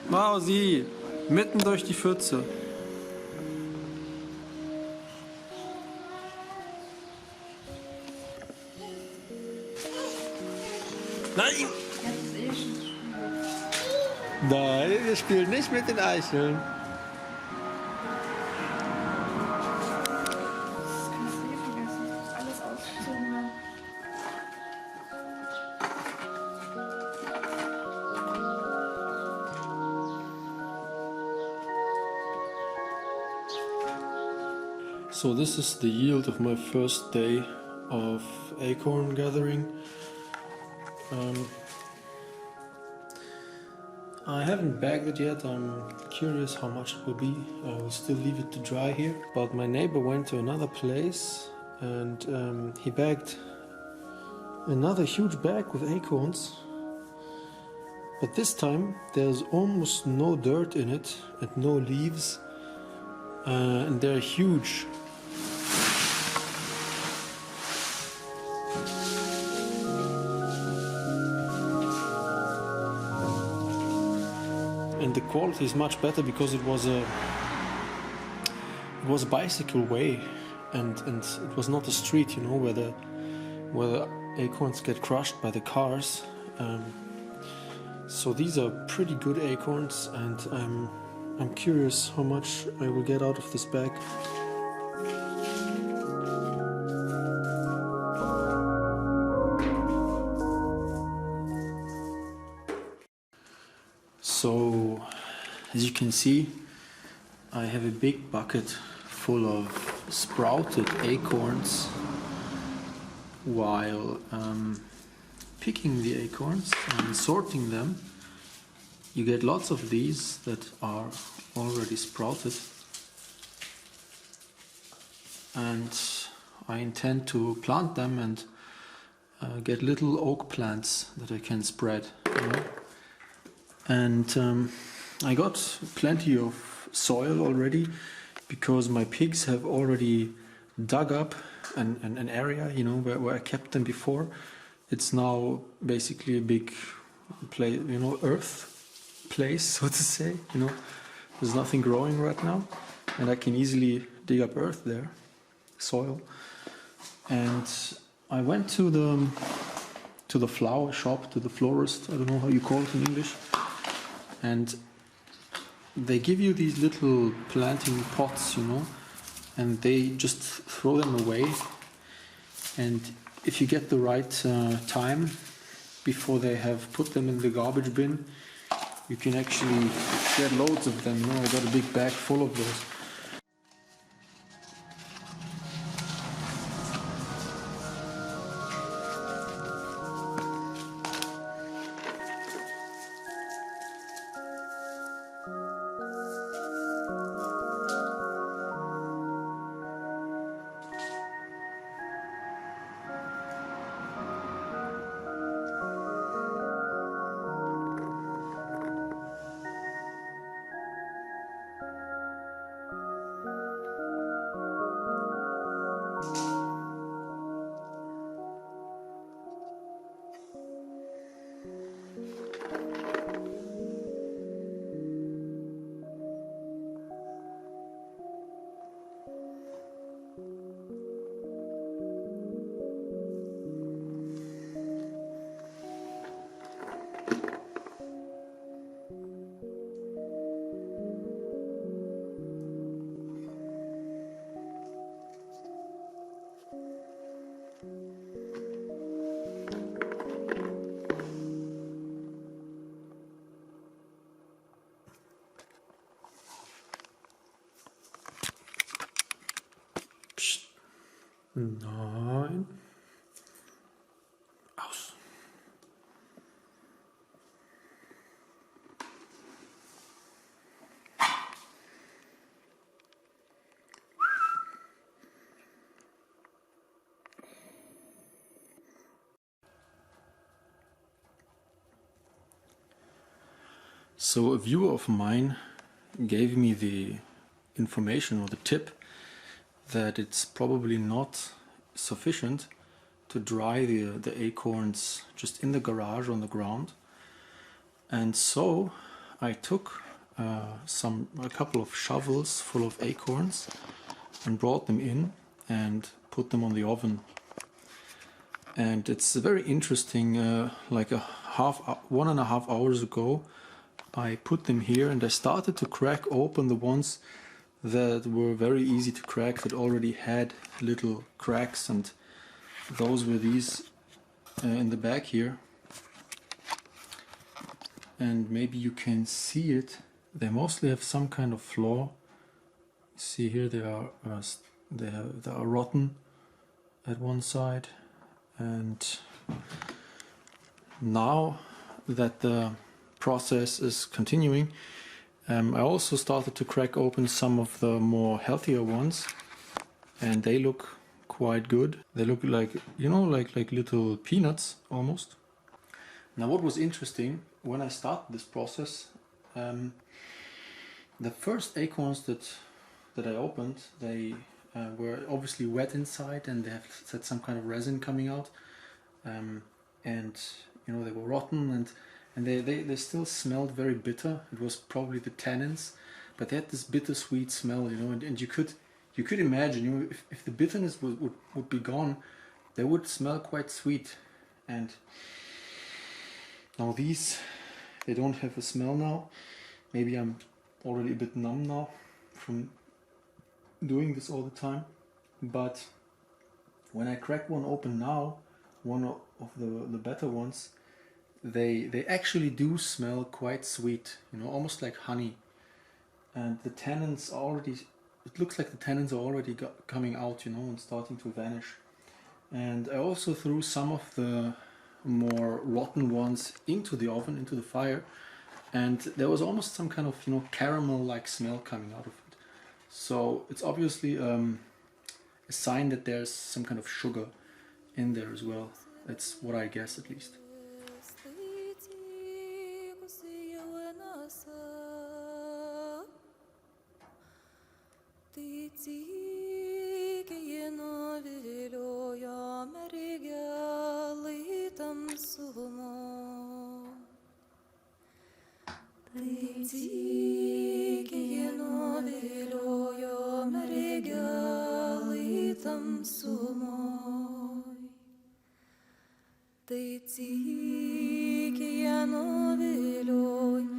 Wow, sie! Mitten durch die Pfütze. Nein! Nein, wir spielen nicht mit den Eicheln. Das kannst du eh vergessen. Ich muss alles ausgezogen haben. So this is the yield of my first day of acorn gathering. I haven't bagged it yet. I'm curious how much it will be. I will still leave it to dry here. But my neighbor went to another place and he bagged another huge bag with acorns. But this time there's almost no dirt in it and no leaves, and they're huge. And the quality is much better because it was a bicycle way, and it was not a street, you know, where the acorns get crushed by the cars. So these are pretty good acorns, and I'm curious how much I will get out of this bag. So, as you can see, I have a big bucket full of sprouted acorns. While picking the acorns and sorting them, you get lots of these that are already sprouted. And I intend to plant them and get little oak plants that I can spread, you know? And I got plenty of soil already because my pigs have already dug up an area, you know, where I kept them before. It's now basically a big place, you know, earth place, so to say, you know. There's nothing growing right now, and I can easily dig up earth there, soil. And I went to the flower shop, to the florist, I don't know how you call it in English. And they give you these little planting pots, you know, and they just throw them away. And if you get the right time before they have put them in the garbage bin, you can actually get loads of them. You know, I got a big bag full of those. Nein. Aus. So a viewer of mine gave me the information or the tip that it's probably not sufficient to dry the acorns just in the garage on the ground. And so I took a couple of shovels full of acorns and brought them in and put them on the oven. And it's very interesting, like 1.5 hours ago I put them here and I started to crack open the ones that were very easy to crack, that already had little cracks, and those were these in the back here. And maybe you can see it, they mostly have some kind of flaw. See here, they are rotten at one side. And now that the process is continuing, I also started to crack open some of the more healthier ones, and they look quite good. They look like, you know, like little peanuts almost. Now what was interesting, when I started this process, the first acorns that I opened, they were obviously wet inside and they had some kind of resin coming out, and you know, they were rotten, and they still smelled very bitter. It was probably the tannins, but they had this bittersweet smell, you know, and you could imagine, you know, if the bitterness would be gone, they would smell quite sweet. And now these, they don't have a smell now. Maybe I'm already a bit numb now from doing this all the time, but when I crack one open now, one of the better ones, they actually do smell quite sweet, you know, almost like honey. And the tannins are already, it looks like the tannins are already coming out, you know, and starting to vanish. And I also threw some of the more rotten ones into the oven, into the fire, and there was almost some kind of, you know, caramel-like smell coming out of it. So it's obviously a sign that there's some kind of sugar in there as well. That's what I guess, at least. Tai tykieno vėlioj